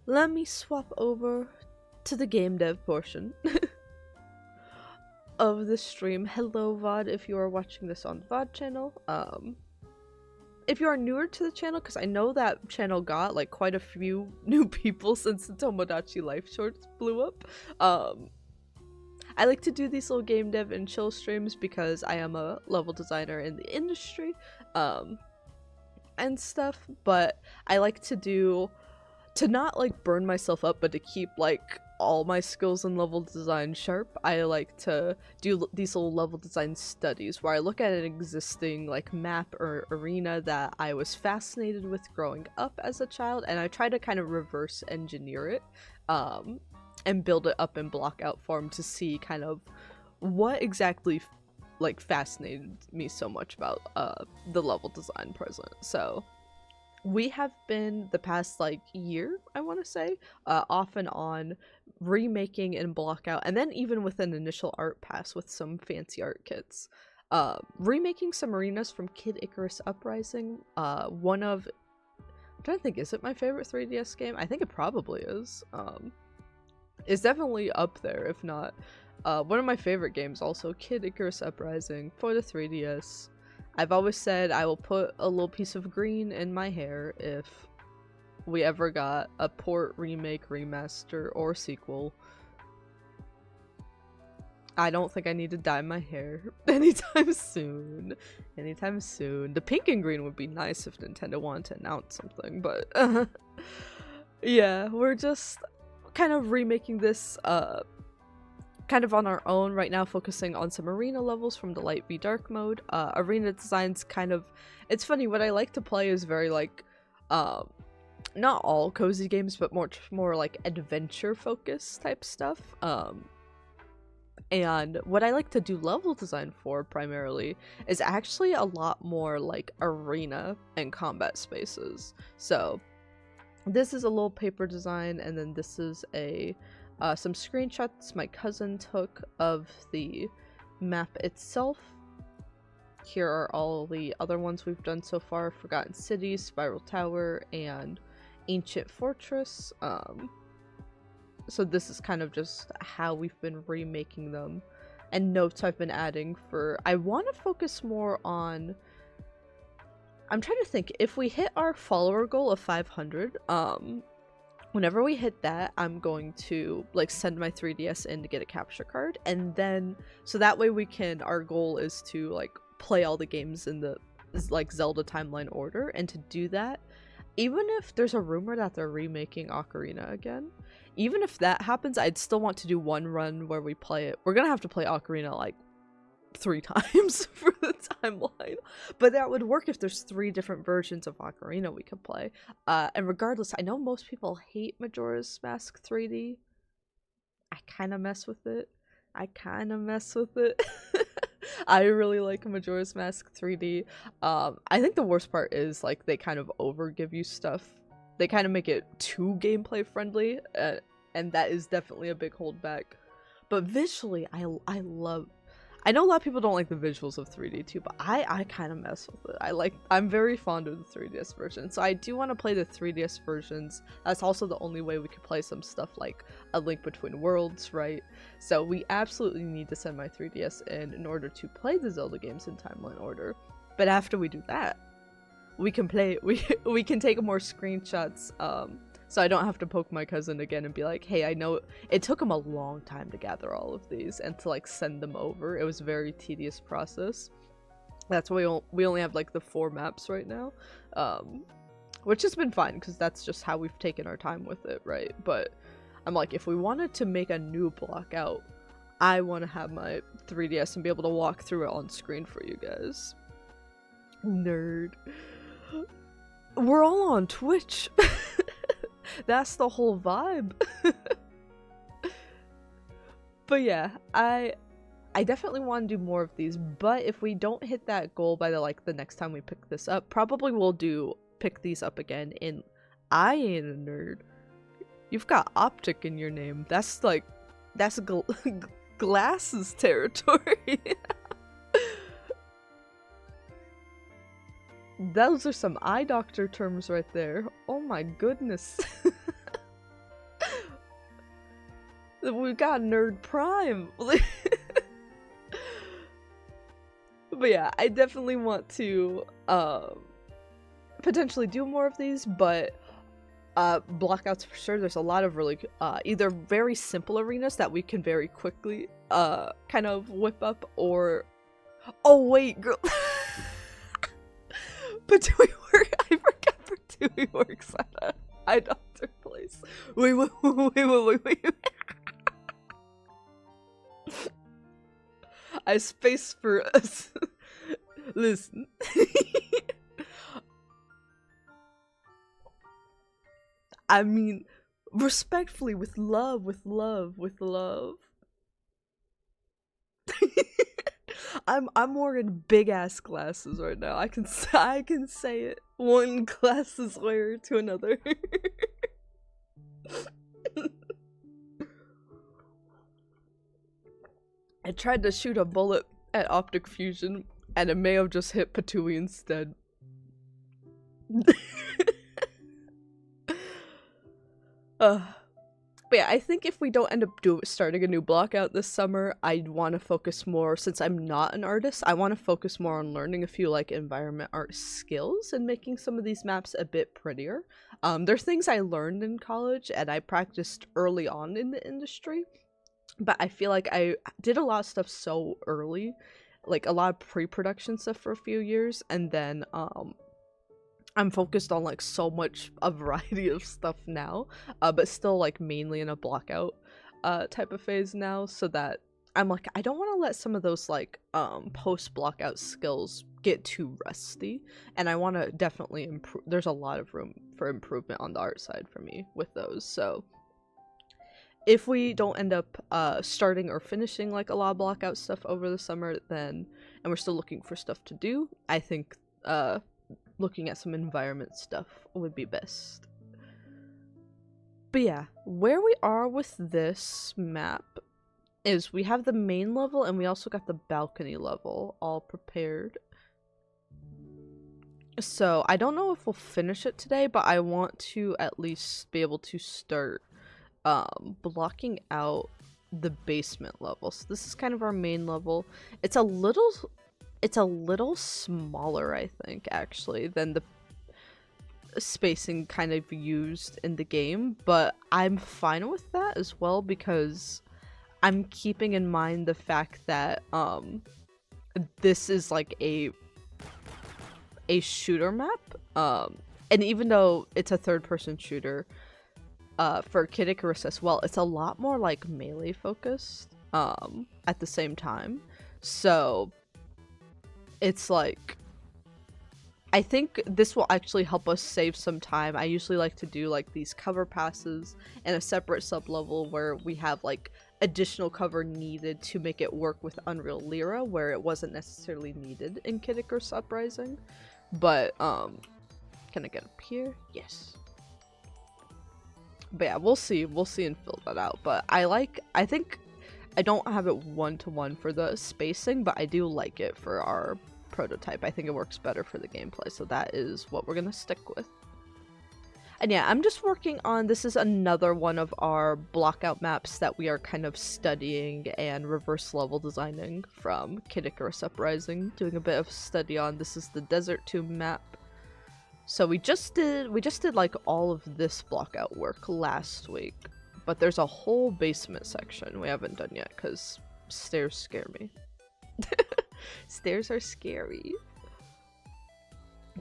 let me swap over to the game dev portion of the stream. Hello VOD if you are watching this on the VOD channel. If you are newer to the channel, because I know that channel got like quite a few new people since the Tomodachi Life shorts blew up. I like to do these little game dev and chill streams because I am a level designer in the industry, and stuff, but I like to not like burn myself up, but to keep like all my skills in level design sharp. I like to do these little level design studies where I look at an existing like map or arena that I was fascinated with growing up as a child, and I try to kind of reverse engineer it, and build it up in block out form to see kind of what exactly like fascinated me so much about the level design present. So we have been the past like year, I want to say, off and on remaking and block out, and then even with an initial art pass with some fancy art kits, remaking some arenas from Kid Icarus Uprising. One of, I'm trying to think, is it my favorite 3DS game? I think it probably is. It's definitely up there, if not one of my favorite games. Also, Kid Icarus Uprising for the 3DS. I've always said I will put a little piece of green in my hair if we ever got a port, remake, remaster, or sequel. I don't think I need to dye my hair anytime soon. Anytime soon. The pink and green would be nice if Nintendo wanted to announce something, but yeah, we're just kind of remaking this kind of on our own right now, focusing on some arena levels from the light v dark mode. Arena designs kind of, it's funny, what I like to play is very like not all cozy games, but more like adventure focused type stuff. And what I like to do level design for primarily is actually a lot more like arena and combat spaces. So this is a little paper design, and then this is a some screenshots my cousin took of the map itself. Here are all the other ones we've done so far: Forgotten City, Spiral Tower, and Ancient Fortress. So this is kind of just how we've been remaking them, and notes I've been adding for. I want to focus more on, I'm trying to think, if we hit our follower goal of 500, whenever we hit that, I'm going to like send my 3DS in to get a capture card, and then so that way we can, our goal is to like play all the games in the like Zelda timeline order. And to do that, even if there's a rumor that they're remaking Ocarina again, even if that happens, I'd still want to do one run where we play it. We're gonna have to play Ocarina like 3 times for the timeline, but that would work if there's 3 different versions of Ocarina we could play. And regardless, I know most people hate Majora's Mask 3D. I kind of mess with it. I really like Majora's Mask 3D. I think the worst part is like they kind of over give you stuff. They kind of make it too gameplay friendly, and that is definitely a big holdback. But visually, I love. I know a lot of people don't like the visuals of 3D too, but I kind of mess with it. I'm very fond of the 3DS version, so I do want to play the 3DS versions. That's also the only way we could play some stuff like A Link Between Worlds, right? So we absolutely need to send my 3DS in order to play the Zelda games in timeline order. But after we do that, we can play. We can take more screenshots. So I don't have to poke my cousin again and be like, hey, I know it took him a long time to gather all of these and to like send them over. It was a very tedious process. That's why we only have like the 4 maps right now, which has been fine because that's just how we've taken our time with it, right? But I'm like, if we wanted to make a new block out, I want to have my 3DS and be able to walk through it on screen for you guys. Nerd. We're all on Twitch. That's the whole vibe. But yeah, I definitely want to do more of these, but if we don't hit that goal by the next time we pick this up, probably we'll pick these up again in I Ain't a Nerd. You've got Optic in your name. That's glasses territory. Those are some eye doctor terms right there. Oh my goodness. We got Nerd Prime. But yeah, I definitely want to potentially do more of these, but blockouts for sure. There's a lot of really either very simple arenas that we can very quickly kind of whip up, or oh wait, girl. Patui work. I forgot Patui works at a eye doctor place. Wait. I spaced for us. Listen. I mean, respectfully, with love. I'm wearing big ass glasses right now. I can say it. One glasses wearer to another. I tried to shoot a bullet at optic fusion, and it may have just hit Patui instead. But yeah, I think if we don't end up starting a new block out this summer, I'd want to focus more, since I'm not an artist, I want to focus more on learning a few like environment art skills and making some of these maps a bit prettier. There's things I learned in college and I practiced early on in the industry, but I feel like I did a lot of stuff so early, like a lot of pre-production stuff for a few years, and then I'm focused on like so much a variety of stuff now, but still like mainly in a blockout type of phase now, so that I'm like, I don't want to let some of those like post blockout skills get too rusty, and I want to definitely improve. There's a lot of room for improvement on the art side for me with those. So if we don't end up starting or finishing like a lot of blockout stuff over the summer, then, and we're still looking for stuff to do, I think looking at some environment stuff would be best. But yeah, where we are with this map is we have the main level and we also got the balcony level all prepared. So I don't know if we'll finish it today, but I want to at least be able to start blocking out the basement level. So this is kind of our main level. It's a little smaller, I think, actually, than the spacing kind of used in the game, but I'm fine with that as well, because I'm keeping in mind the fact that this is like a shooter map, and even though it's a third-person shooter for Kid Icarus as well, it's a lot more like melee focused at the same time. So it's like, I think this will actually help us save some time. I usually like to do like these cover passes and a separate sub-level where we have like additional cover needed to make it work with Unreal Lyra, where it wasn't necessarily needed in Kid Icarus Uprising. But can I get up here? Yes. But yeah, we'll see and fill that out. But I think I don't have it one-to-one for the spacing, but I do like it for our prototype. I think it works better for the gameplay, so that is what we're gonna stick with. And yeah, I'm just working on, this is another one of our blockout maps that we are kind of studying and reverse level designing from Kid Icarus Uprising, doing a bit of study on. This is the Desert Tomb map. So we just did like all of this blockout work last week, but there's a whole basement section we haven't done yet because stairs scare me. Stairs are scary.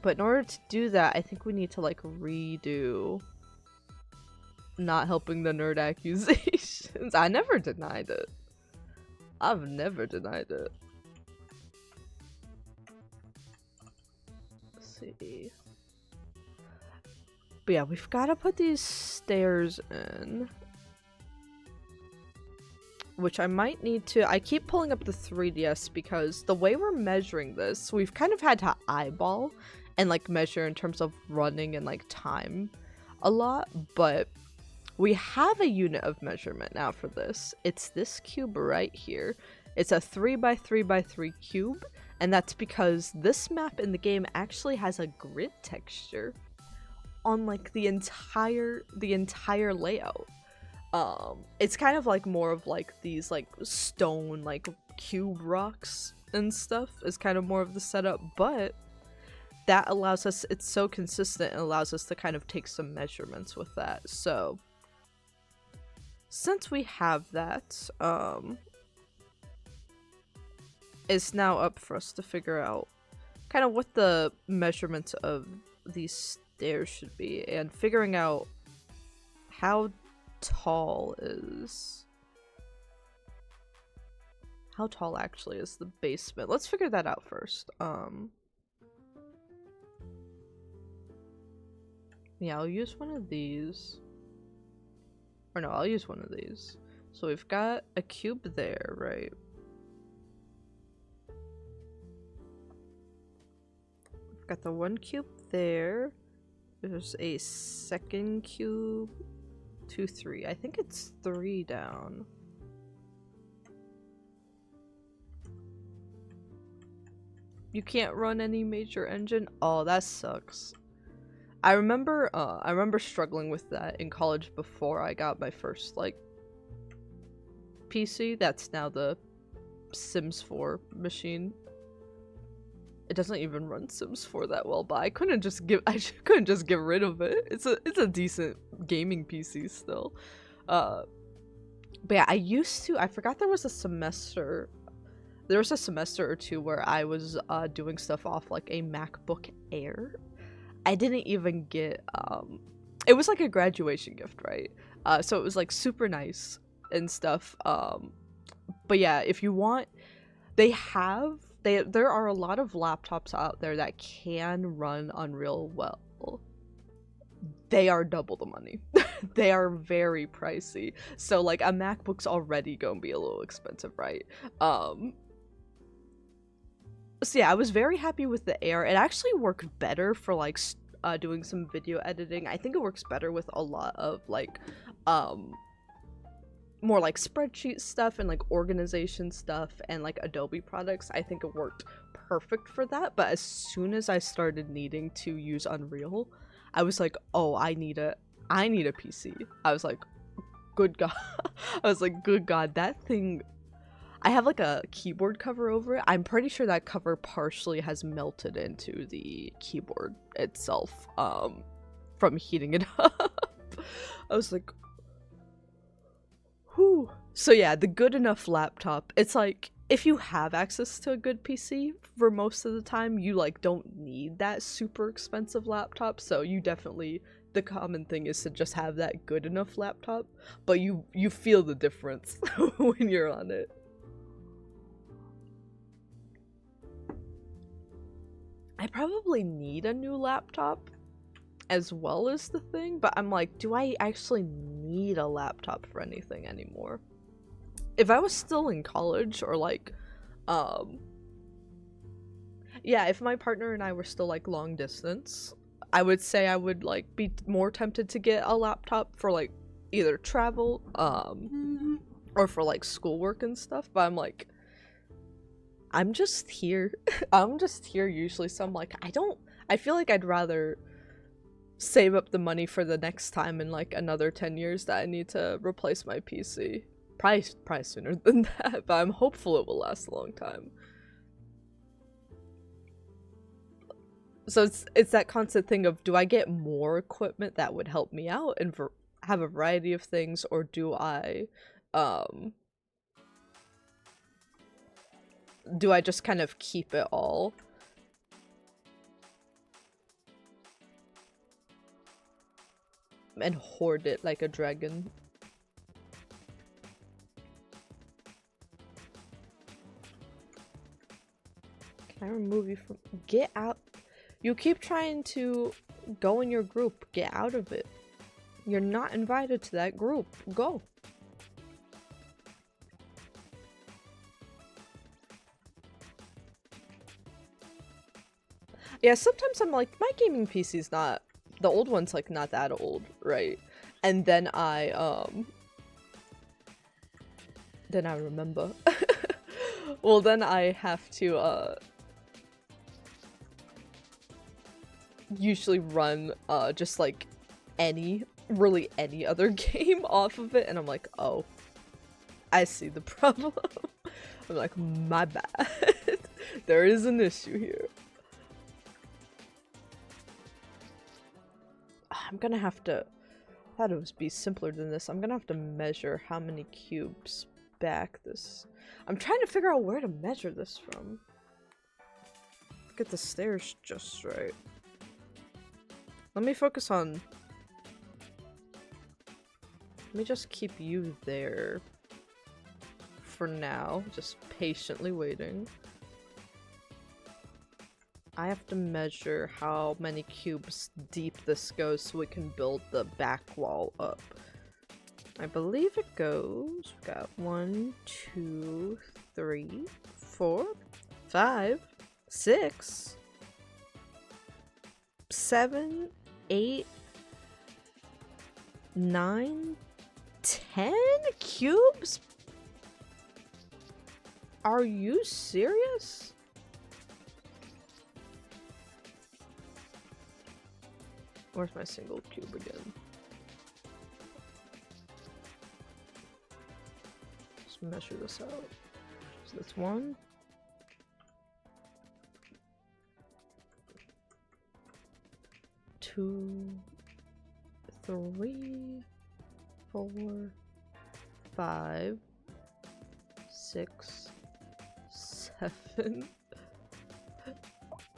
But in order to do that, I think we need to like redo not helping the nerd accusations. I never denied it. I've never denied it. Let's see. But yeah, we've got to put these stairs in. Which I might need to... I keep pulling up the 3DS because the way we're measuring this, we've kind of had to eyeball and like measure in terms of running and like time a lot, but we have a unit of measurement now for this. It's this cube right here. It's a 3x3x3 cube, and that's because this map in the game actually has a grid texture on like the entire layout. It's kind of like more of like these like stone like cube rocks and stuff is kind of more of the setup, but that allows us, it's so consistent, and allows us to kind of take some measurements with that. So since we have that, it's now up for us to figure out kind of what the measurements of these stairs should be, and figuring out how tall actually is the basement. Let's figure that out first. Yeah, I'll use one of these. Or no, I'll use one of these. So we've got a cube there, right? We've got the one cube there. There's a second cube. 2, 3. I think it's 3 down. You can't run any major engine? Oh, that sucks. I remember struggling with that in college before I got my first, like, PC. That's now the Sims 4 machine. It doesn't even run Sims 4 that well, but I couldn't just get rid of it. It's a decent gaming PC still. But yeah, I forgot there was a semester or two where I was doing stuff off like a MacBook Air. I didn't even get it was like a graduation gift, right? So it was like super nice and stuff. But yeah, if you want, there are a lot of laptops out there that can run Unreal well. They are double the money. They are very pricey. So like a MacBook's already gonna be a little expensive, right? So yeah, I was very happy with the Air. It actually worked better for like doing some video editing. I think it works better with a lot of like more like spreadsheet stuff and like organization stuff and like Adobe products. I think it worked perfect for that. But as soon as I started needing to use Unreal, I was like, oh, I need a PC. I was like, good God. I was like, good God, that thing. I have like a keyboard cover over it. I'm pretty sure that cover partially has melted into the keyboard itself from heating it up. I was like, whew. So yeah, the good enough laptop, it's like if you have access to a good PC for most of the time, you like don't need that super expensive laptop. So you definitely, the common thing is to just have that good enough laptop, but you feel the difference when you're on it. I probably need a new laptop as well as the thing, but I'm like, do I actually need a laptop for anything anymore? If I was still in college or like, yeah, if my partner and I were still like long distance, I would say I would like be more tempted to get a laptop for like either travel, or for like schoolwork and stuff, but I'm like, I'm just here. I'm just here usually, so I'm like, I feel like I'd rather save up the money for the next time in like another 10 years that I need to replace my PC. Probably sooner than that, but I'm hopeful it will last a long time. So it's that constant thing of, do I get more equipment that would help me out and have a variety of things, or do I just kind of keep it all? And hoard it like a dragon. Can I remove you from— get out? You keep trying to go in your group. Get out of it. You're not invited to that group. Go. Yeah, sometimes I'm like, my gaming PC's not— the old one's like not that old, right? And then I remember. Well, then I have to usually run just like any really any other game off of it, and I'm like, oh, I see the problem. I'm like, my bad. There is an issue here. I'm gonna have to, I thought it would be simpler than this. I'm gonna have to measure how many cubes back this. I'm trying to figure out where to measure this from. Get the stairs just right. Let me focus on... Let me just keep you there for now. Just patiently waiting. I have to measure how many cubes deep this goes so we can build the back wall up. I believe it goes... We got 1, 2, 3, 4, 5, 6, 7, 8, 9, 10 cubes? Are you serious? Where's my single cube again? Let's measure this out. So that's 1. 2, 3, 4, 5, 6, 7.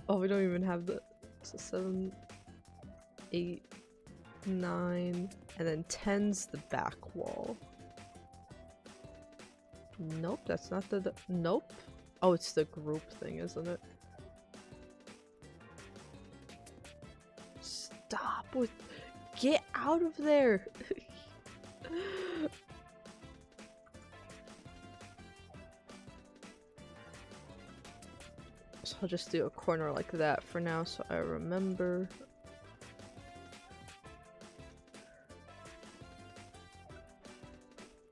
Oh, we don't even have the... So 7, 8, 9, and then 10's the back wall. Nope, that's not the... Nope. Oh, it's the group thing, isn't it? Stop with... Get out of there! So I'll just do a corner like that for now so I remember.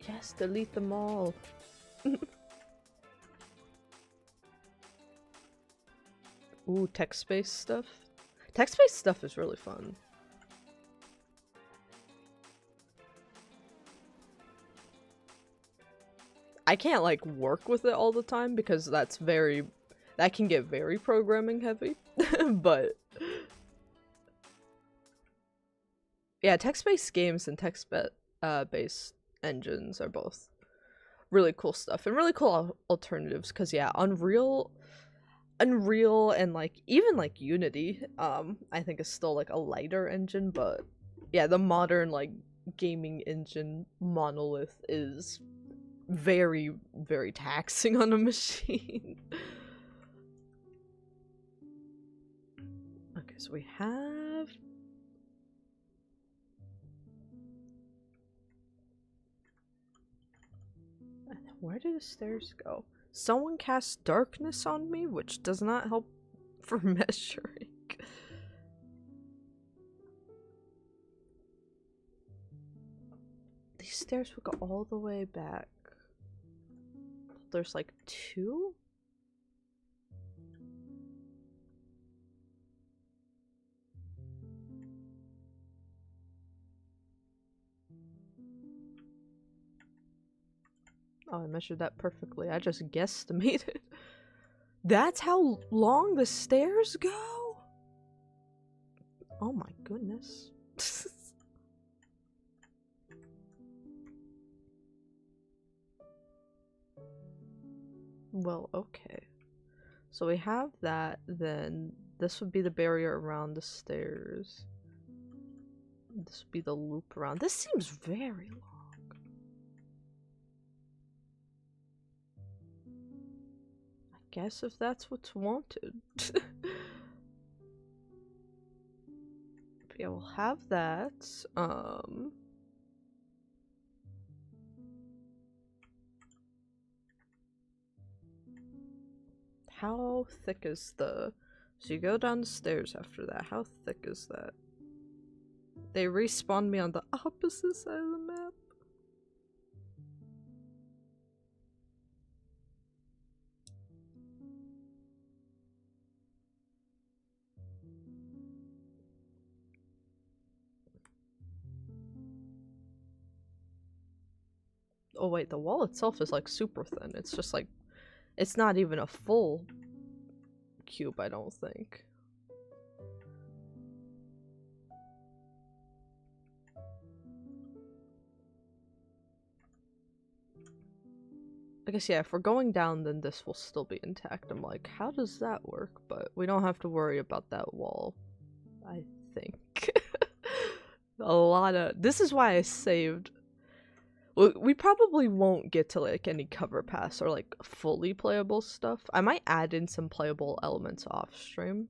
Yes, delete them all. Ooh, text-based stuff. Text-based stuff is really fun. I can't like work with it all the time because that can get very programming heavy. But yeah, text-based games and text-based engines are both really cool stuff and really cool alternatives, because yeah, Unreal and like even like Unity I think is still like a lighter engine, but yeah, the modern like gaming engine monolith is very, very taxing on a machine. Okay, so we have... Where do the stairs go? Someone cast darkness on me, which does not help for measuring. These stairs would go all the way back. There's like 2? Oh, I measured that perfectly. I just guesstimated. That's how long the stairs go? Oh my goodness. Well, okay. So we have that, then this would be the barrier around the stairs. This would be the loop around. This seems very long. I guess if that's what's wanted. But yeah, we'll have that. How thick is the... So you go down the stairs after that. How thick is that? They respawn me on the opposite side of the map. Oh wait, the wall itself is like super thin. It's just like, it's not even a full cube, I don't think. I guess, yeah, if we're going down, then this will still be intact. I'm like, how does that work? But we don't have to worry about that wall, I think. A lot of... This is why I saved... Well, we probably won't get to, like, any cover pass or, like, fully playable stuff. I might add in some playable elements off stream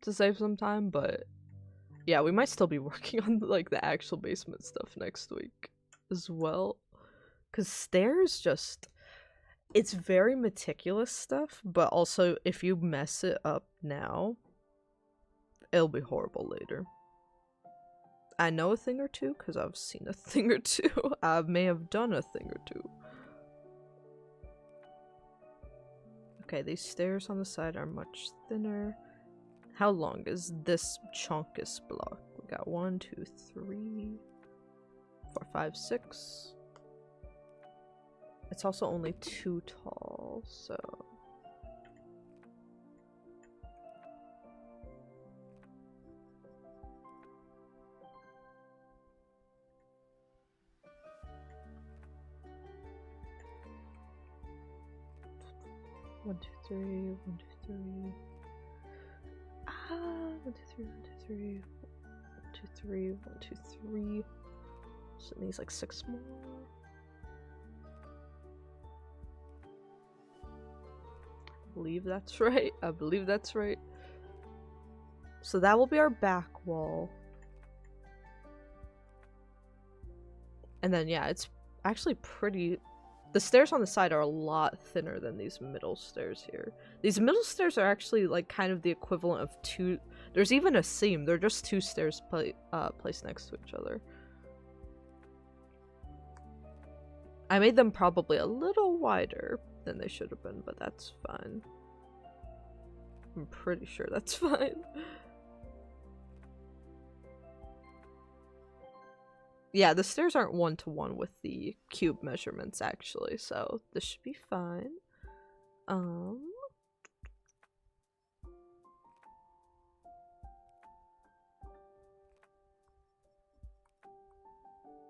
to save some time, but... Yeah, we might still be working on, like, the actual basement stuff next week as well. Because stairs just... It's very meticulous stuff, but also if you mess it up now, it'll be horrible later. I know a thing or two because I've seen a thing or two. I may have done a thing or two. Okay, these stairs on the side are much thinner. How long is this chunkus block? We got 1, 2, 3, 4, 5, 6. It's also only 2 tall, so... One, two, three, 1, 2, 3. Ah, 1, 2, 3, 1, 2, 3, 1, 2, 3, 1, 2, 3. So it needs like 6 more. I believe that's right. I believe that's right. So that will be our back wall. And then, yeah, it's actually pretty... The stairs on the side are a lot thinner than these middle stairs here. These middle stairs are actually, like, kind of the equivalent of 2... There's even a seam. They're just 2 stairs placed next to each other. I made them probably a little wider than they should have been, but that's fine. I'm pretty sure that's fine. Yeah, the stairs aren't 1-to-1 with the cube measurements, actually, so this should be fine. I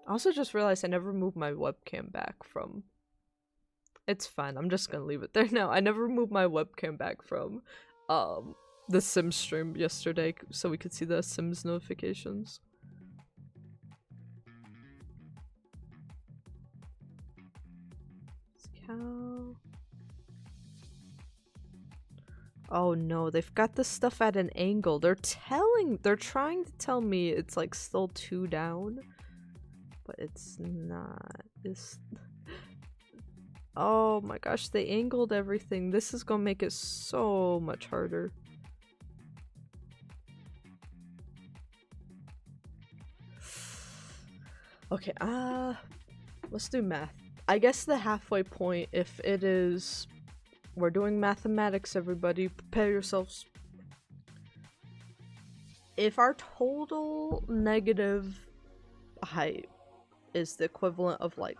also just realized I never moved my webcam back from... It's fine, I'm just gonna leave it there now. I never moved my webcam back from the Sims stream yesterday so we could see the Sims notifications. Cow. Oh no, they've got this stuff at an angle. They're trying to tell me it's like still 2 down, but it's not. Oh my gosh, they angled everything. This is gonna make it so much harder. Okay, let's do math. I guess the halfway point, if it is... We're doing mathematics, everybody. Prepare yourselves. If our total negative height is the equivalent of, like,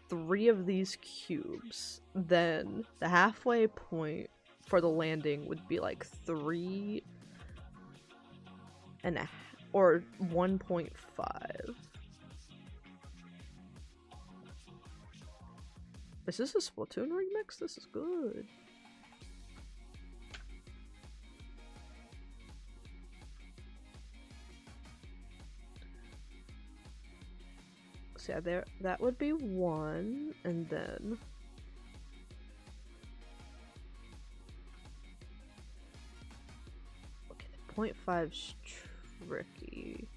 3 of these cubes, then the halfway point for the landing would be, like, 3 and or 1.5. Is this a Splatoon remix? This is good. So yeah, that would be 1, and then... Okay, the 0.5's tricky.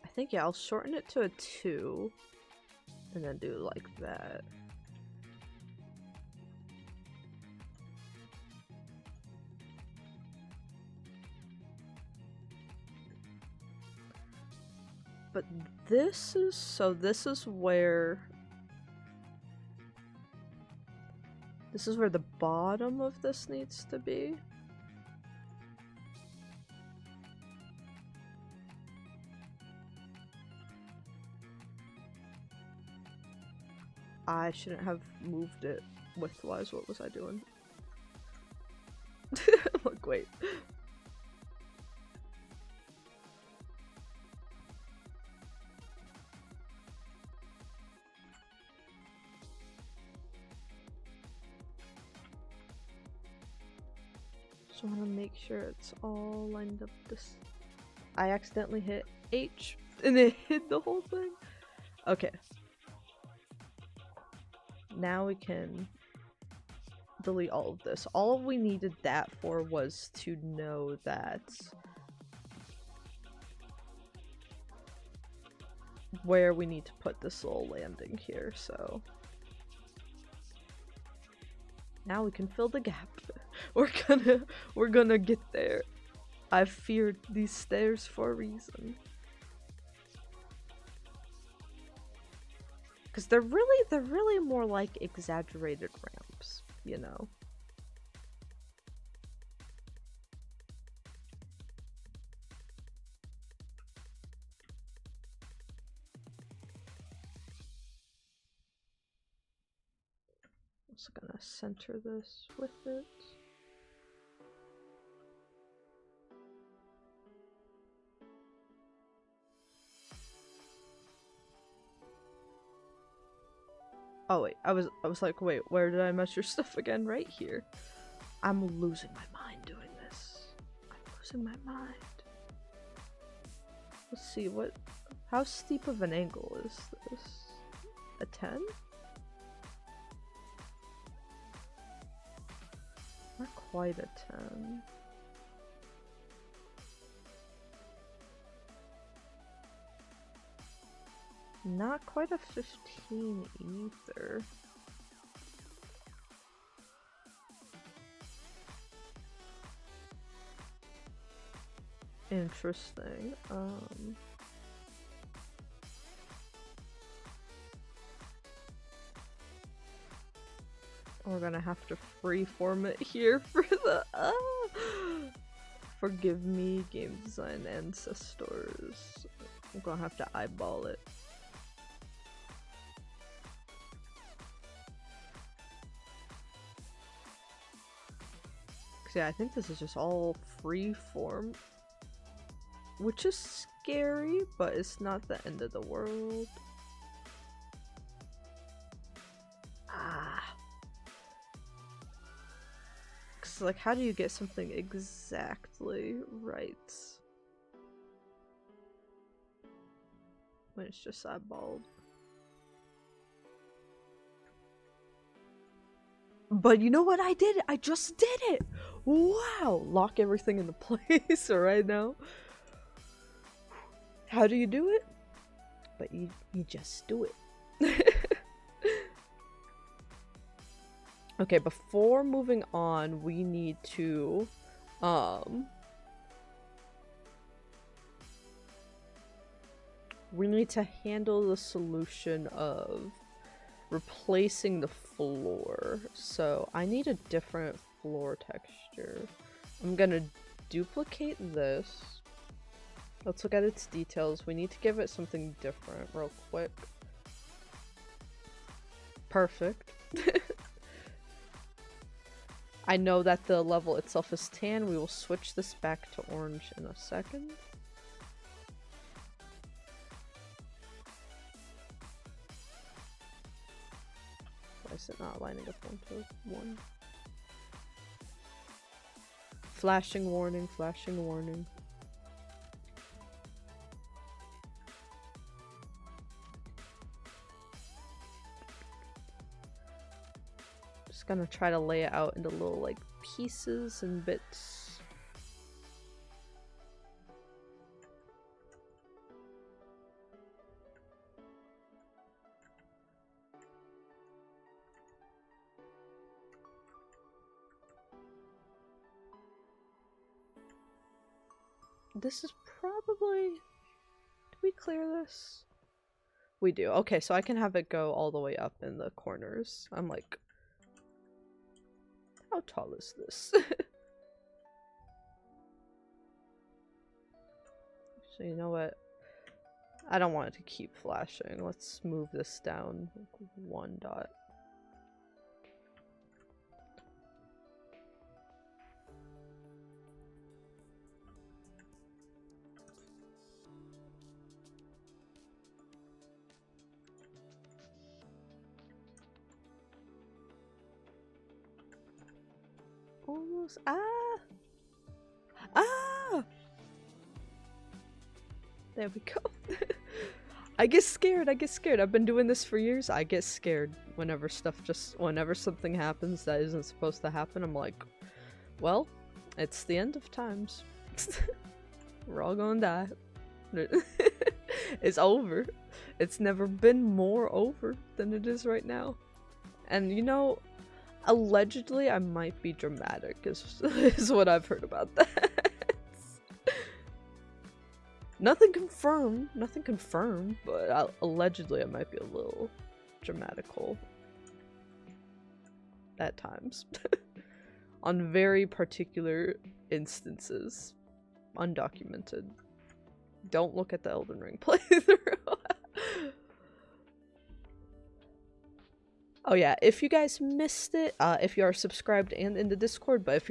I think, yeah, I'll shorten it to a 2 and then do like that. But this is where This is where the bottom of this needs to be. I shouldn't have moved it widthwise. What was I doing? Look, wait. Just want to make sure it's all lined up. This I accidentally hit H and it hid the whole thing. Okay. Now we can delete all of this. All we needed that for was to know that where we need to put this little landing here, so now we can fill the gap. We're gonna get there. I've feared these stairs for a reason. Because they're really more like exaggerated ramps, you know? I'm just gonna center this with it. Oh wait, I was like, wait, where did I measure stuff again? Right here. I'm losing my mind doing this. I'm losing my mind. Let's see, how steep of an angle is this? A 10? Not quite a 10. Not quite a 15 either. Interesting. We're gonna have to freeform it here for the forgive me, game design ancestors. I'm gonna have to eyeball it. Yeah, I think this is just all freeform, which is scary, but it's not the end of the world. Cause like, how do you get something exactly right when it's just eyeballed? But you know what I did? I just did it! Wow! Lock everything into place right now. How do you do it? But you just do it. Okay, before moving on, we need to we need to handle the solution of replacing the floor. So I need a different floor texture. I'm gonna duplicate this. Let's look at its details. We need to give it something different real quick. Perfect. I know that the level itself is tan. We will switch this back to orange in a second. Why is it not lining up 1 to 1? Flashing warning, flashing warning. Just gonna try to lay it out into little like pieces and bits. This is probably... Did we clear this? We do. Okay, so I can have it go all the way up in the corners. I'm like How tall is this? So you know what? I don't want it to keep flashing. Let's move this down like 1 dot. Almost. Ah! Ah! There we go. I get scared. I've been doing this for years. I get scared whenever something happens that isn't supposed to happen. I'm like, well, it's the end of times. We're all gonna die. It's over. It's never been more over than it is right now. And you know, allegedly I might be dramatic is what I've heard about that. Nothing confirmed, but allegedly I might be a little dramatical at times. On very particular instances. Undocumented. Don't look at the Elden Ring playthrough. Oh yeah, if you guys missed it, if you are subscribed and in the Discord, but if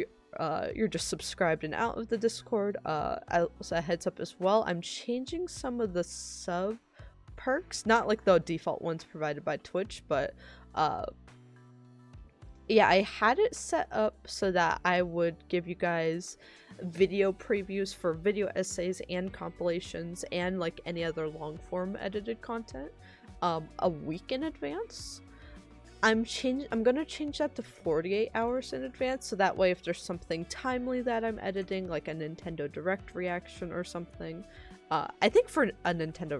you're just subscribed and out of the Discord, also a heads up as well, I'm changing some of the sub perks, not like the default ones provided by Twitch, but yeah, I had it set up so that I would give you guys video previews for video essays and compilations and like any other long form edited content a week in advance. I'm gonna change that to 48 hours in advance, so that way if there's something timely that I'm editing, like a Nintendo Direct reaction or something, I think for a Nintendo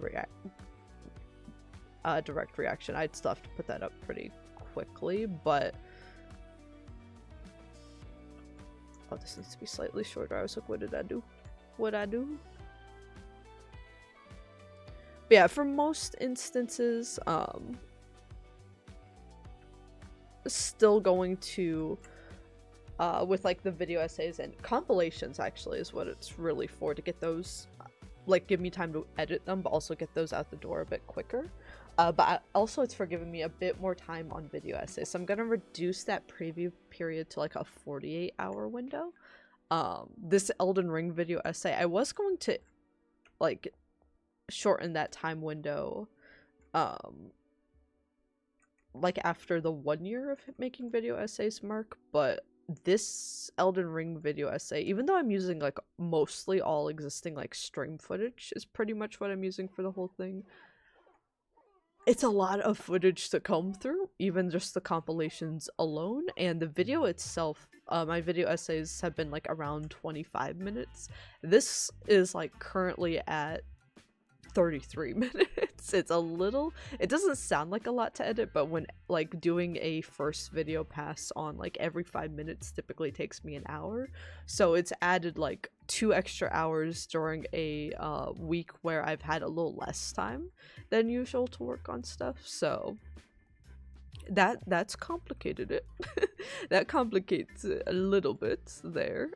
Direct reaction, I'd still have to put that up pretty quickly, but oh, this needs to be slightly shorter. I was like, what did I do? What'd I do? But yeah, for most instances, still going to with like the video essays and compilations actually is what it's really for, to get those like give me time to edit them but also get those out the door a bit quicker, but also it's for giving me a bit more time on video essays, so I'm gonna reduce that preview period to like a 48-hour window. This Elden Ring video essay, I was going to like shorten that time window like after the 1 year of making video essays mark, but this Elden Ring video essay, even though I'm using like mostly all existing like stream footage is pretty much what I'm using for the whole thing, it's a lot of footage to comb through, even just the compilations alone, and the video itself, my video essays have been like around 25 minutes. This is like currently at 33 minutes. It's a little, it doesn't sound like a lot to edit, but when like doing a first video pass on like every 5 minutes typically takes me an hour, so it's added like 2 extra hours during a week where I've had a little less time than usual to work on stuff, so that's complicated it. That complicates it a little bit there.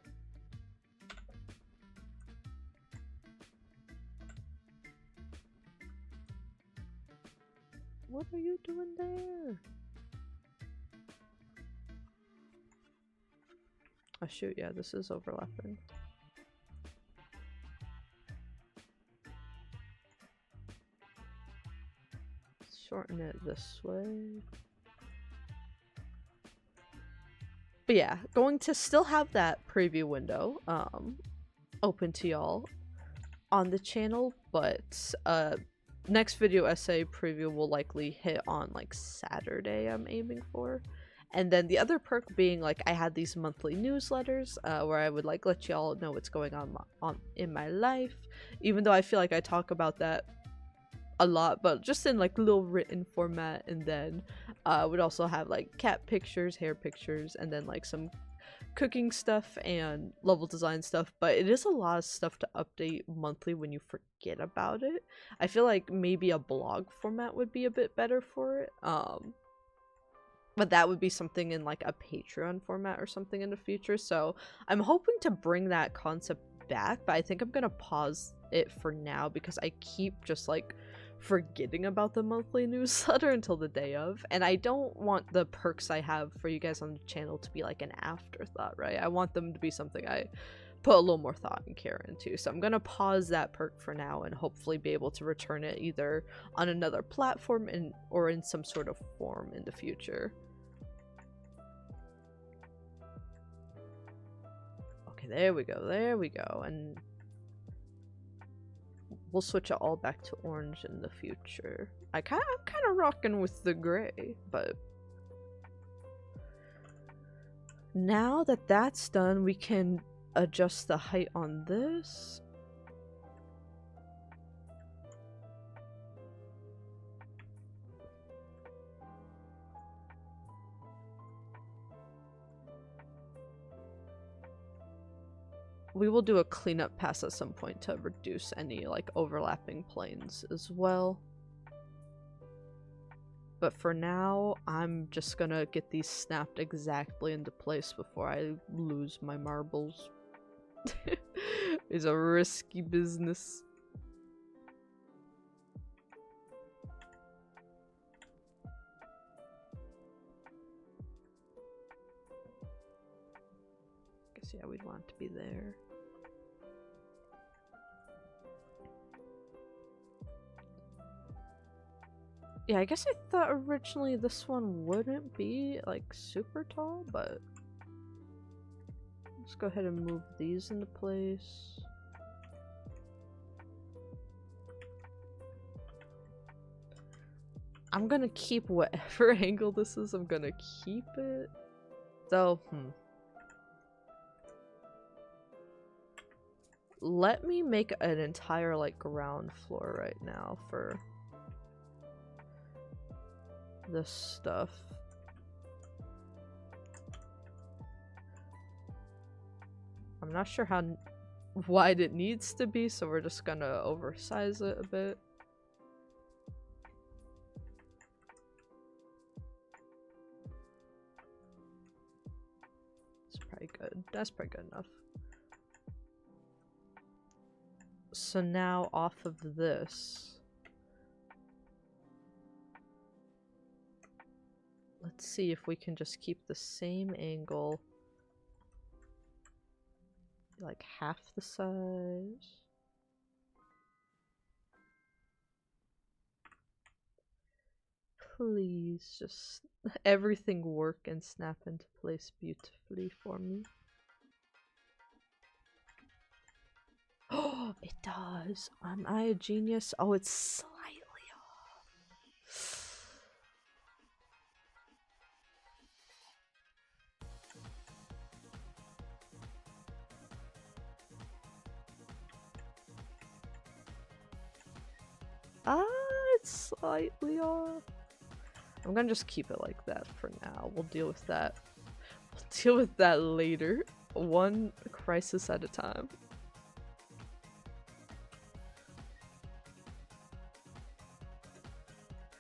What are you doing there? Oh shoot, yeah, this is overlapping. Shorten it this way. But yeah, going to still have that preview window open to y'all on the channel, but next video essay preview will likely hit on like Saturday, I'm aiming for. And then the other perk being like I had these monthly newsletters where I would like let y'all know what's going on in my life, even though I feel like I talk about that a lot, but just in like little written format. And then would also have like cat pictures, hair pictures, and then like some cooking stuff and level design stuff, but it is a lot of stuff to update monthly when you forget about it. I feel like maybe a blog format would be a bit better for it. But that would be something in like a Patreon format or something in the future. So I'm hoping to bring that concept back, but I think I'm gonna pause it for now because I keep just like forgetting about the monthly newsletter until the day of, and I don't want the perks I have for you guys on the channel to be like an afterthought, right? I want them to be something I put a little more thought and care into. So I'm gonna pause that perk for now and hopefully be able to return it either on another platform or in some sort of form in the future. Okay, there we go, and we'll switch it all back to orange in the future. I'm kind of rocking with the gray, but now that that's done, we can adjust the height on this. We will do a cleanup pass at some point to reduce any like overlapping planes as well. But for now, I'm just gonna get these snapped exactly into place before I lose my marbles. It's a risky business. Guess yeah, we'd want it to be there. Yeah, I guess I thought originally this one wouldn't be like super tall, but let's go ahead and move these into place. I'm gonna keep whatever angle this is, I'm gonna keep it. So, let me make an entire like ground floor right now for this stuff. I'm not sure how wide it needs to be, so we're just gonna oversize it a bit. It's probably good. That's probably good enough. So now off of this, let's see if we can just keep the same angle, like half the size. Please just everything work and snap into place beautifully for me. Oh, it does. Am I a genius? Oh, it's slightly off. It's slightly off. I'm gonna just keep it like that for now. We'll deal with that. We'll deal with that later. One crisis at a time.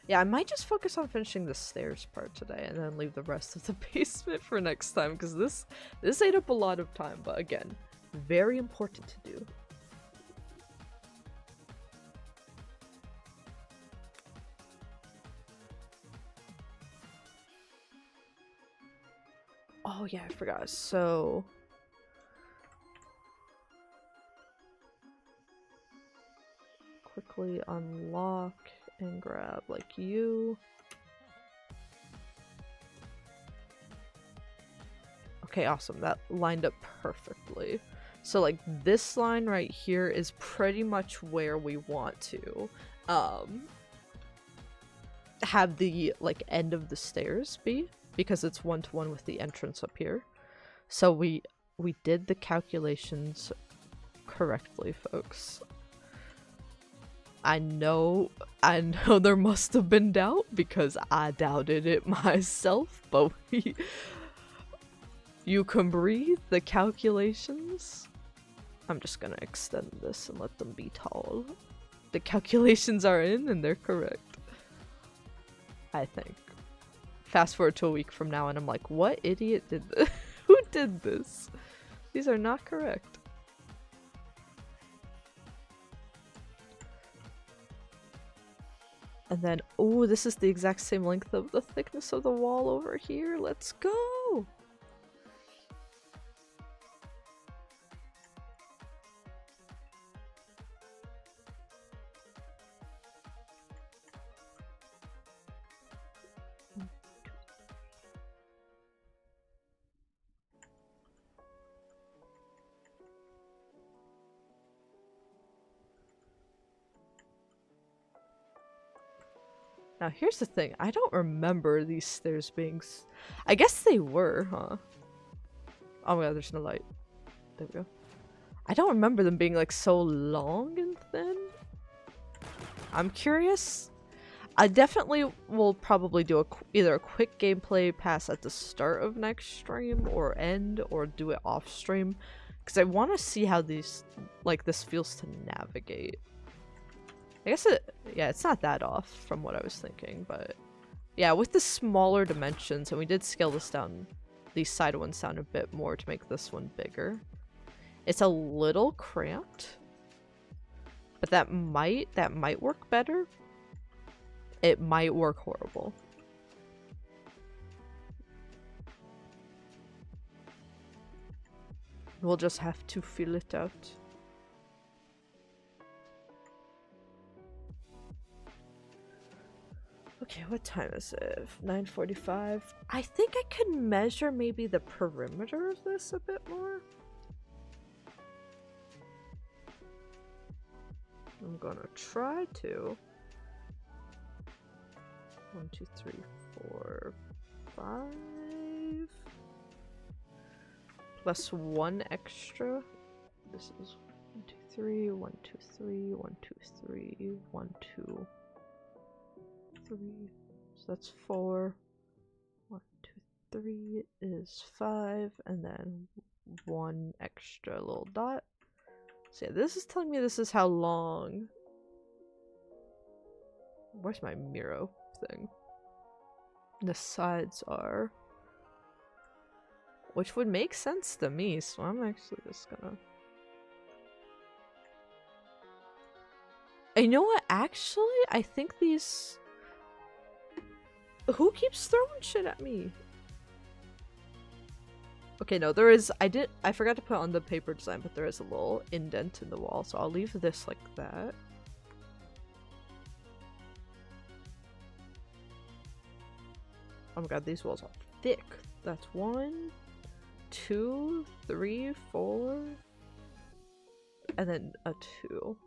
Yeah, I might just focus on finishing the stairs part today and then leave the rest of the basement for next time, because this ate up a lot of time, but again, very important to do. Oh yeah, I forgot. So quickly unlock and grab like you. Okay, awesome. That lined up perfectly. So like this line right here is pretty much where we want to have the like end of the stairs be, because it's one-to-one with the entrance up here. So we did the calculations correctly, folks. I know there must have been doubt because I doubted it myself, but you can breathe. The calculations. I'm just gonna extend this and let them be tall. The calculations are in and they're correct. I think. fast forward to a week from now and I'm like, what idiot did this? Who did this? These are not correct. And then, oh, this is the exact same length of the thickness of the wall over here. Let's go! Now here's the thing, I don't remember these stairs being I guess they were, huh? Oh my god, there's no light. There we go. I don't remember them being like so long and thin. I'm curious. I definitely will probably do either a quick gameplay pass at the start of next stream or end, or do it off stream, because I want to see how these, like, this feels to navigate. I guess it's not that off from what I was thinking, but yeah, with the smaller dimensions, and we did scale this down, these side ones down a bit more to make this one bigger. It's a little cramped, but that might work better. It might work horrible. We'll just have to feel it out. Okay, what time is it? 9:45. I think I could measure maybe the perimeter of this a bit more. I'm gonna try to. 1, 2, 3, 4, 5. Plus 1 extra. This is 1, 2, 3, 1, 2, 3, 1, 2, 3, 1, 2, 3. So that's 4. 1, 2, 3 is 5, and then 1 extra little dot. So yeah, this is telling me this is how long. Where's my Miro thing? The sides are. Which would make sense to me, so I'm actually just gonna. And you know what? Actually, I think these. Who keeps throwing shit at me? Okay, no, there is. I forgot to put on the paper design, but there is a little indent in the wall, so I'll leave this like that. Oh my god, these walls are thick. That's 1, 2, 3, 4, and then a 2.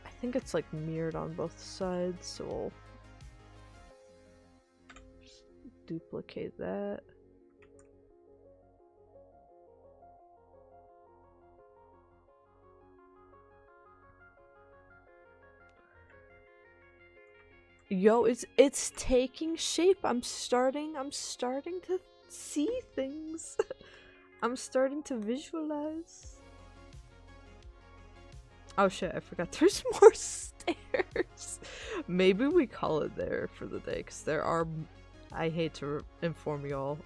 I think it's like mirrored on both sides, so we'll just duplicate that. Yo, it's taking shape. I'm starting to see things. I'm starting to visualize. Oh shit, I forgot there's more stairs. Maybe we call it there for the day, because there are, I hate to inform y'all,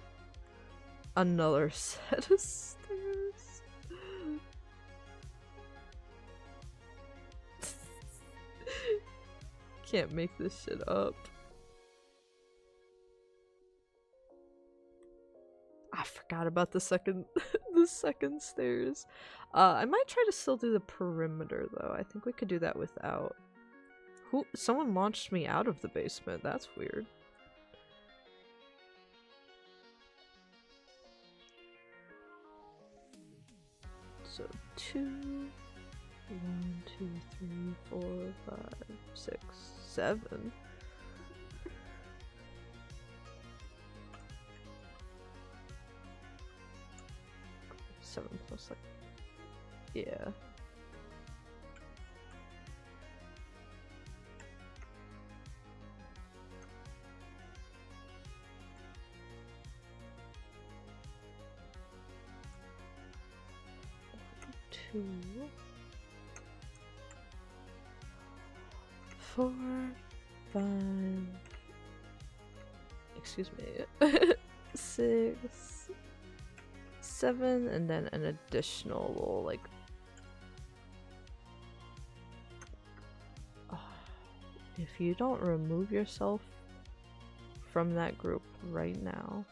another set of stairs. Can't make this shit up. I forgot about the second the second stairs. I might try to still do the perimeter though. I think we could do that without. Someone launched me out of the basement. That's weird. So 2, 1, 2, 3, 4, 5, 6, 7. Seven plus like, yeah. Two, 4, 5, excuse me, 6, 7, and then an additional little like, if you don't remove yourself from that group right now,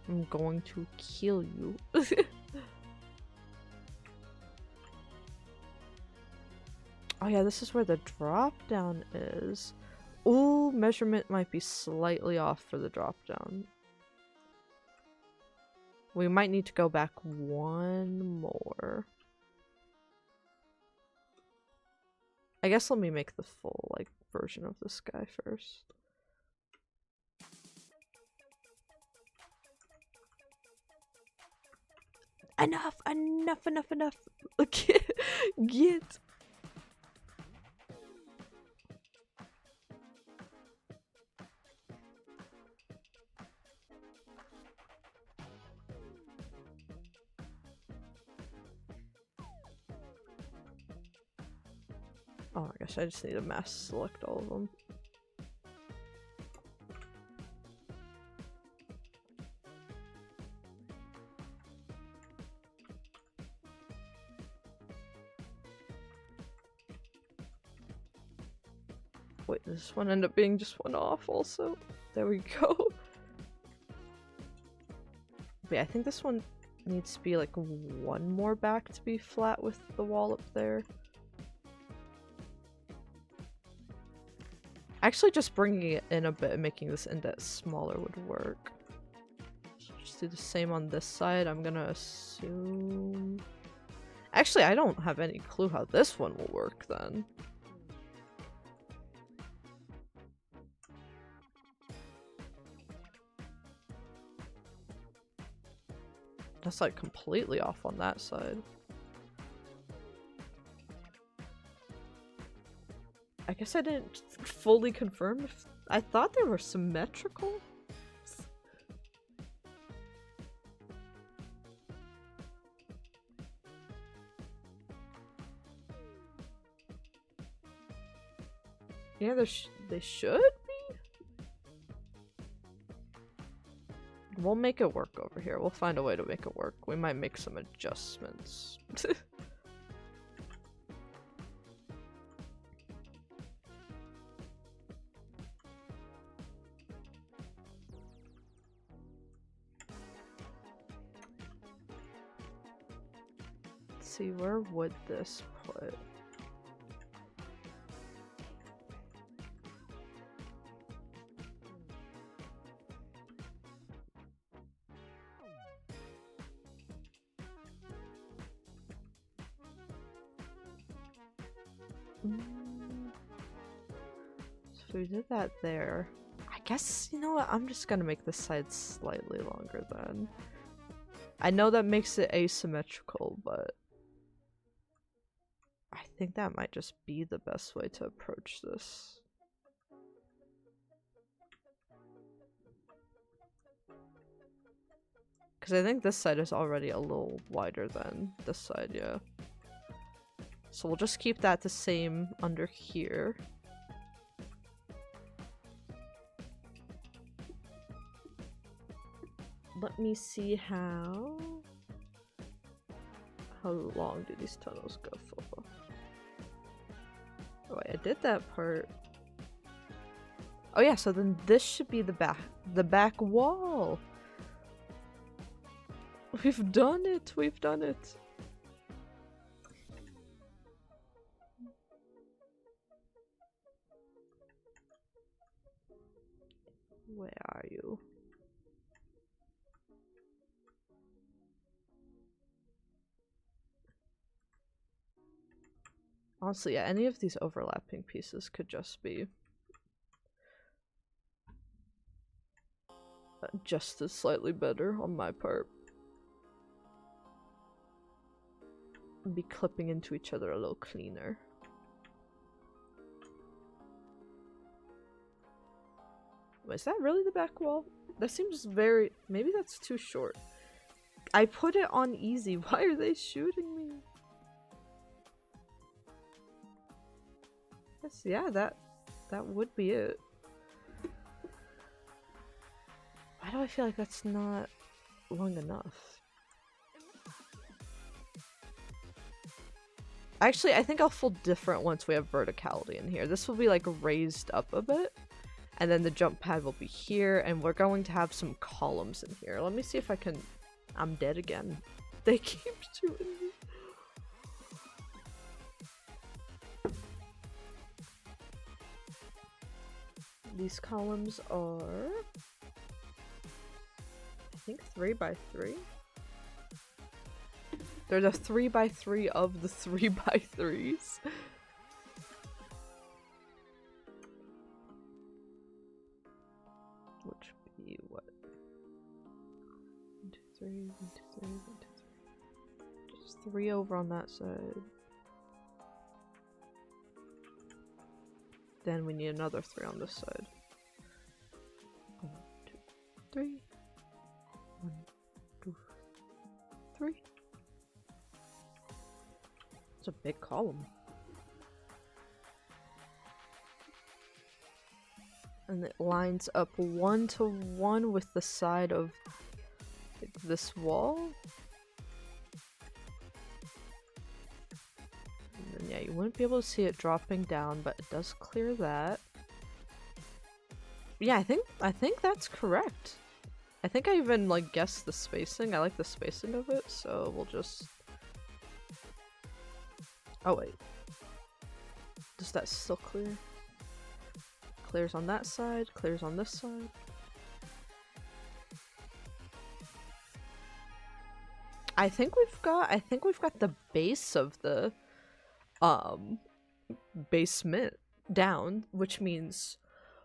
I'm going to kill you. Oh yeah, this is where the drop down is. Ooh, measurement might be slightly off for the drop down. We might need to go back one more. I guess let me make the full like version of this guy first. Enough, enough, enough, enough. Okay, get. Oh my gosh, I just need to mass select all of them. Wait, does this one end up being just one off also? There we go. Wait, I think this one needs to be like one more back to be flat with the wall up there. Actually, just bringing it in a bit and making this indent smaller would work. So just do the same on this side. I'm gonna assume... Actually, I don't have any clue how this one will work then. That's like completely off on that side. I guess I didn't fully confirm if I thought they were symmetrical. Yeah, they should be. We'll make it work over here. We'll find a way to make it work. We might make some adjustments. Let's see, where would this put? So if we did that there, I guess, you know what, I'm just gonna make this side slightly longer then. I know that makes it asymmetrical, but I think that might just be the best way to approach this. Because I think this side is already a little wider than this side, yeah. So we'll just keep that the same under here. Let me see how long do these tunnels go for? Oh wait, I did that part. Oh yeah, so then this should be the back wall. We've done it, we've done it. Where are you? Honestly, yeah, any of these overlapping pieces could just be just as slightly better on my part. Be clipping into each other a little cleaner. Is that really the back wall? That seems very... Maybe that's too short. I put it on easy. Why are they shooting me? Yes, yeah, that would be it. Why do I feel like that's not long enough? Actually, I think I'll feel different once we have verticality in here. This will be like raised up a bit. And then the jump pad will be here, and we're going to have some columns in here. Let me see if I can... I'm dead again. They keep shooting me. These columns are... I think 3 by 3. They're the 3 by 3 of the 3 by 3s. Which would be what? 1, 2, 3, 1, 2, 3, 1, 2, 3. Just 3 over on that side. Then we need another 3 on this side. 1, 2, 3. 1, 2, 3. It's a big column. And it lines up 1 to 1 with the side of like, this wall. And then, yeah, you wouldn't be able to see it dropping down, but it does clear that. Yeah, I think that's correct. I think I even like guessed the spacing. I like the spacing of it, so we'll just... Oh wait. Does that still clear? Clears on that side, clears on this side. I think we've got the base of the basement down, which means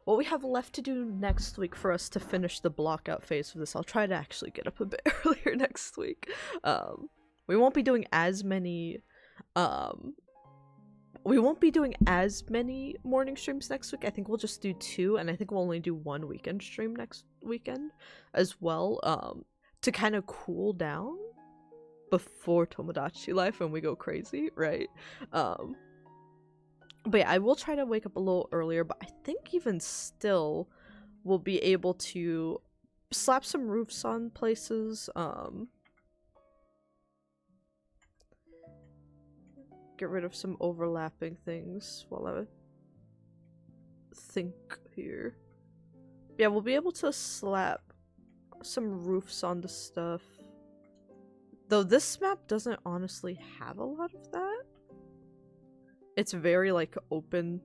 what we have left to do next week for us to finish the block out phase of this. I'll try to actually get up a bit earlier next week. We won't be doing as many morning streams next week. I think we'll just do 2, and I think we'll only do 1 weekend stream next weekend as well, to kind of cool down before Tomodachi Life when we go crazy, right? But yeah, I will try to wake up a little earlier, but I think even still we'll be able to slap some roofs on places, get rid of some overlapping things while I think here. Yeah, we'll be able to slap some roofs on the stuff. Though this map doesn't honestly have a lot of that. It's very, like, open,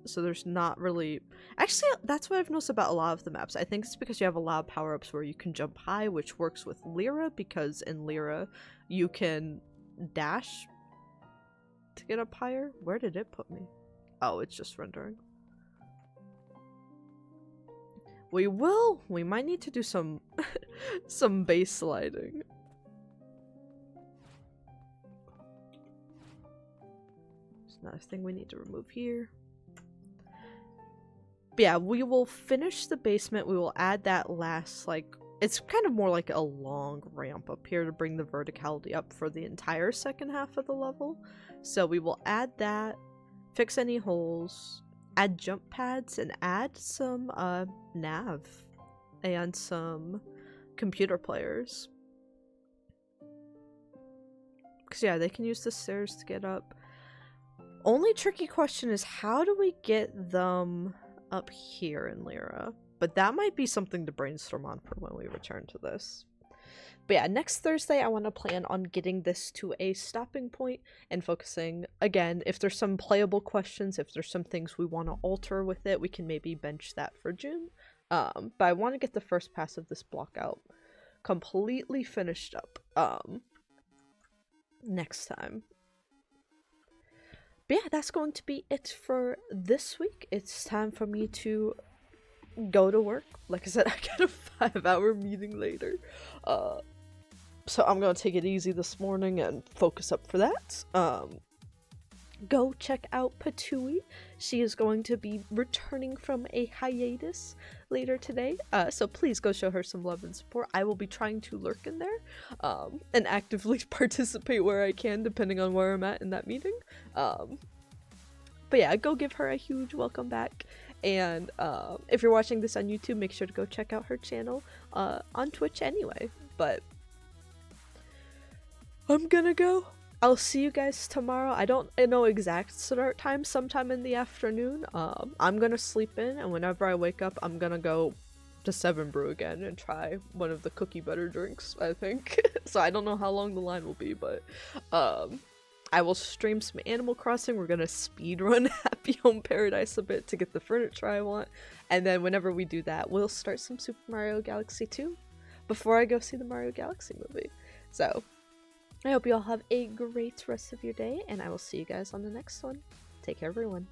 so there's not really... Actually, that's what I've noticed about a lot of the maps. I think it's because you have a lot of power-ups where you can jump high, which works with Lyra, because in Lyra, you can dash to get up higher. Where did it put me? Oh, it's just rendering. We might need to do some some base sliding. There's another thing we need to remove here. But yeah, we will finish the basement. We will add that last, like, it's kind of more like a long ramp up here to bring the verticality up for the entire second half of the level. So we will add that, fix any holes, add jump pads, and add some nav and some computer players. Because yeah, they can use the stairs to get up. Only tricky question is how do we get them up here in Lyra? But that might be something to brainstorm on for when we return to this. But yeah, next Thursday I want to plan on getting this to a stopping point and focusing, again, if there's some playable questions, if there's some things we want to alter with it, we can maybe bench that for June. But I want to get the first pass of this block out completely finished up next time. But yeah, that's going to be it for this week. It's time for me to go to work. Like I said, I got a 5-hour meeting later. So I'm gonna take it easy this morning and focus up for that. Go check out Patui. She is going to be returning from a hiatus later today. So please go show her some love and support. I will be trying to lurk in there and actively participate where I can, depending on where I'm at in that meeting. But yeah, go give her a huge welcome back. And if you're watching this on YouTube, make sure to go check out her channel on Twitch anyway. But I'm gonna go. I'll see you guys tomorrow. I don't know exact start time, sometime in the afternoon. I'm gonna sleep in, and whenever I wake up, I'm gonna go to 7 Brew again and try one of the cookie butter drinks, I think. So I don't know how long the line will be, but I will stream some Animal Crossing. We're gonna speedrun Happy Home Paradise a bit to get the furniture I want, and then whenever we do that, we'll start some Super Mario Galaxy 2 before I go see the Mario Galaxy movie. So I hope you all have a great rest of your day, and I will see you guys on the next one. Take care, everyone.